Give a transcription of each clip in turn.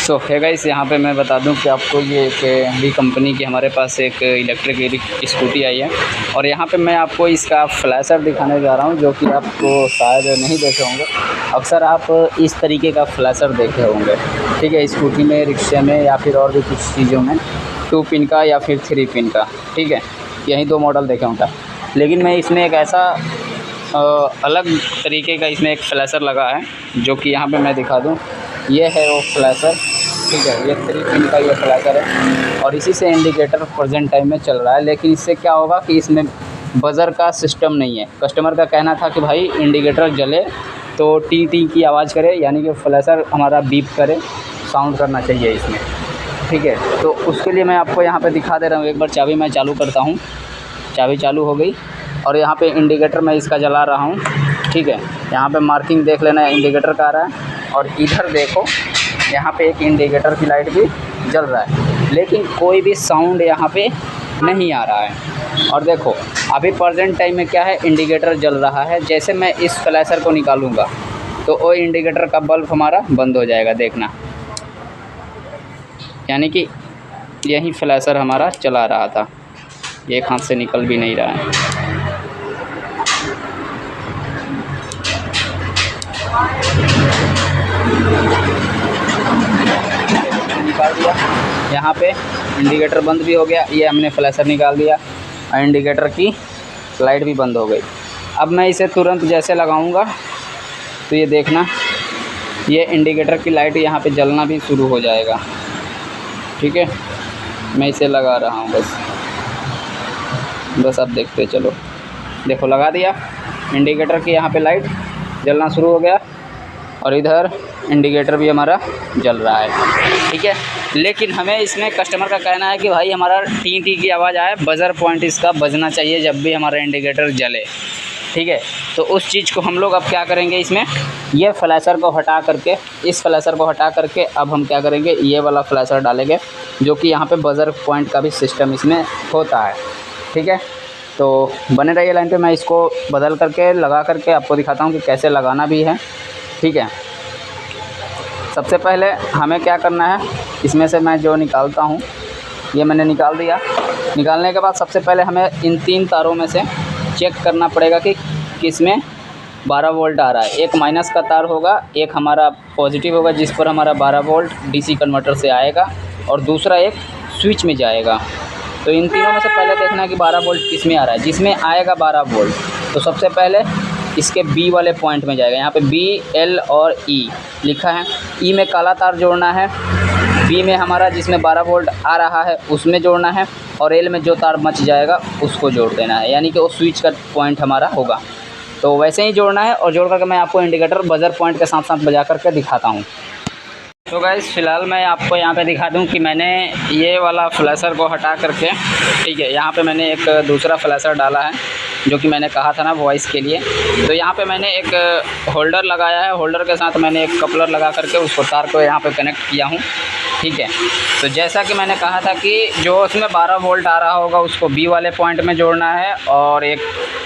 सो है गाइस, यहाँ पे मैं बता दूं कि आपको ये एक भी कंपनी की हमारे पास एक इलेक्ट्रिक स्कूटी आई है और यहाँ पे मैं आपको इसका फ्लैशर दिखाने जा रहा हूँ, जो कि आपको शायद नहीं देखे होंगे। अक्सर आप इस तरीके का फ्लैशर देखे होंगे, ठीक है, स्कूटी में, रिक्शे में या फिर और भी कुछ चीज़ों में 2 पिन का या फिर 3 पिन का, ठीक है, यही 2 मॉडल देखे होंगे। लेकिन मैं इसमें एक ऐसा अलग तरीके का इसमें एक फ्लैशर लगा है, जो कि यहाँ पे मैं दिखा दूँ। ये है वो फ्लैशर, ठीक है, ये 3 पिन का ये फ्लैशर है और इसी से इंडिकेटर प्रेजेंट टाइम में चल रहा है। लेकिन इससे क्या होगा कि इसमें बज़र का सिस्टम नहीं है। कस्टमर का कहना था कि भाई इंडिकेटर जले तो टी टी की आवाज़ करे, यानी कि फ्लैशर हमारा बीप करे, साउंड करना चाहिए इसमें, ठीक है। तो उसके लिए मैं आपको यहाँ पे दिखा दे रहा हूँ। एक बार चाबी मैं चालू करता हूँ, चाबी चालू हो गई और यहाँ पे इंडिकेटर मैं इसका जला रहा हूँ, ठीक है। यहाँ पे मार्किंग देख लेना, इंडिकेटर का आ रहा है और इधर देखो, यहाँ पे एक इंडिकेटर की लाइट भी जल रहा है, लेकिन कोई भी साउंड यहाँ पे नहीं आ रहा है। और देखो अभी प्रेजेंट टाइम में क्या है, इंडिकेटर जल रहा है। जैसे मैं इस फ्लैशर को निकालूँगा तो वो इंडिकेटर का बल्ब हमारा बंद हो जाएगा, देखना, यानी कि यही फ्लैशर हमारा चला रहा था। एक हाथ से निकल भी नहीं रहा है। निकाल दिया, यहाँ पे इंडिकेटर बंद भी हो गया। ये हमने फ्लैशर निकाल दिया और इंडिकेटर की लाइट भी बंद हो गई। अब मैं इसे तुरंत जैसे लगाऊंगा तो ये देखना, ये इंडिकेटर की लाइट यहाँ पे जलना भी शुरू हो जाएगा, ठीक है। मैं इसे लगा रहा हूँ, बस अब देखते चलो। देखो लगा दिया, इंडिकेटर की यहाँ पे लाइट जलना शुरू हो गया और इधर इंडिकेटर भी हमारा जल रहा है, ठीक है। लेकिन हमें इसमें कस्टमर का कहना है कि भाई हमारा टी टी की आवाज़ आए, बज़र पॉइंट इसका बजना चाहिए जब भी हमारा इंडिकेटर जले, ठीक है। तो उस चीज़ को हम लोग अब क्या करेंगे, इसमें ये फ्लैशर को हटा करके, इस फ्लैशर को हटा करके अब हम क्या करेंगे, ये वाला फ्लैशर डालेंगे, जो कि यहाँ पे बज़र पॉइंट का भी सिस्टम इसमें होता है, ठीक है। तो बने रहिए लाइन पे, मैं इसको बदल करके लगा करके आपको दिखाता हूँ कि कैसे लगाना भी है, ठीक है। सबसे पहले हमें क्या करना है, इसमें से मैं जो निकालता हूँ, ये मैंने निकाल दिया। निकालने के बाद सबसे पहले हमें इन 3 तारों में से चेक करना पड़ेगा कि किसमें 12 वोल्ट आ रहा है। एक माइनस का तार होगा, एक हमारा पॉजिटिव होगा जिस पर हमारा 12 वोल्ट डीसी कन्वर्टर से आएगा और दूसरा एक स्विच में जाएगा। तो इन तीनों में से पहले देखना कि 12 वोल्ट किस में आ रहा है। जिसमें आएगा 12 वोल्ट तो सबसे पहले इसके बी वाले पॉइंट में जाएगा। यहाँ पे बी, एल और ई लिखा है। ई में काला तार जोड़ना है, बी में हमारा जिसमें 12 वोल्ट आ रहा है उसमें जोड़ना है और एल में जो तार मच जाएगा उसको जोड़ देना है, यानी कि वो स्विच का पॉइंट हमारा होगा। तो वैसे ही जोड़ना है और जोड़ करके मैं आपको इंडिकेटर बज़र पॉइंट के साथ साथ बजा करके दिखाता हूँ। तो गाइस फ़िलहाल मैं आपको यहाँ पे दिखा दूँ कि मैंने ये वाला फ्लैशर को हटा करके, ठीक है, यहाँ पे मैंने एक दूसरा फ्लैशर डाला है, जो कि मैंने कहा था ना वॉइस के लिए। तो यहाँ पे मैंने एक होल्डर लगाया है, होल्डर के साथ मैंने एक कपलर लगा करके उसको तार को यहाँ पे कनेक्ट किया हूँ, ठीक है। तो जैसा कि मैंने कहा था कि जो उसमें 12 वोल्ट आ रहा होगा उसको बी वाले पॉइंट में जोड़ना है और एक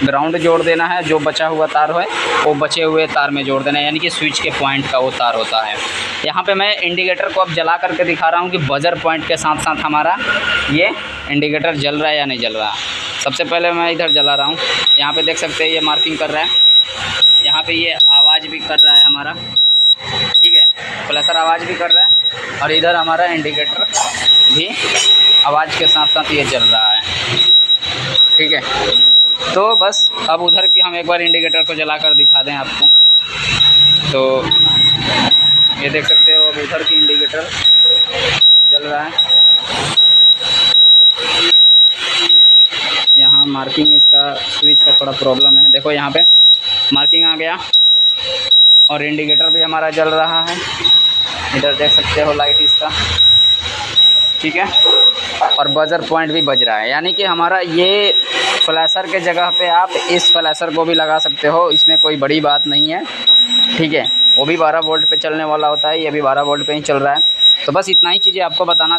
ग्राउंड जोड़ देना है। जो बचा हुआ तार है वो बचे हुए तार में जोड़ देना है, यानी कि स्विच के पॉइंट का वो तार होता है। यहाँ पे मैं इंडिकेटर को अब जला करके दिखा रहा हूँ कि बज़र पॉइंट के साथ साथ हमारा ये इंडिकेटर जल रहा है या नहीं जल रहा। सबसे पहले मैं इधर जला रहा हूँ, यहाँ पे देख सकते हैं ये मार्किंग कर रहा है, यहाँ पे ये आवाज़ भी कर रहा है हमारा, ठीक है, फ्लैशर आवाज़ भी कर रहा है और इधर हमारा इंडिकेटर भी आवाज़ के साथ साथ ये जल रहा है, ठीक है। तो बस अब उधर की हम एक बार इंडिकेटर को जला कर दिखा दें आपको। तो ये देख सकते हो अब उधर की इंडिकेटर जल रहा है। यहाँ मार्किंग इसका स्विच का थोड़ा प्रॉब्लम है, देखो यहाँ पे मार्किंग आ गया और इंडिकेटर भी हमारा जल रहा है। इधर देख सकते हो लाइट इसका, ठीक है, और बज़र पॉइंट भी बज रहा है, यानी कि हमारा ये फ्लैशर के जगह पे आप इस फ्लैशर को भी लगा सकते हो, इसमें कोई बड़ी बात नहीं है, ठीक है। वो भी 12 वोल्ट पे चलने वाला होता है, ये भी 12 वोल्ट पे ही चल रहा है। तो बस इतना ही चीज़ें आपको बताना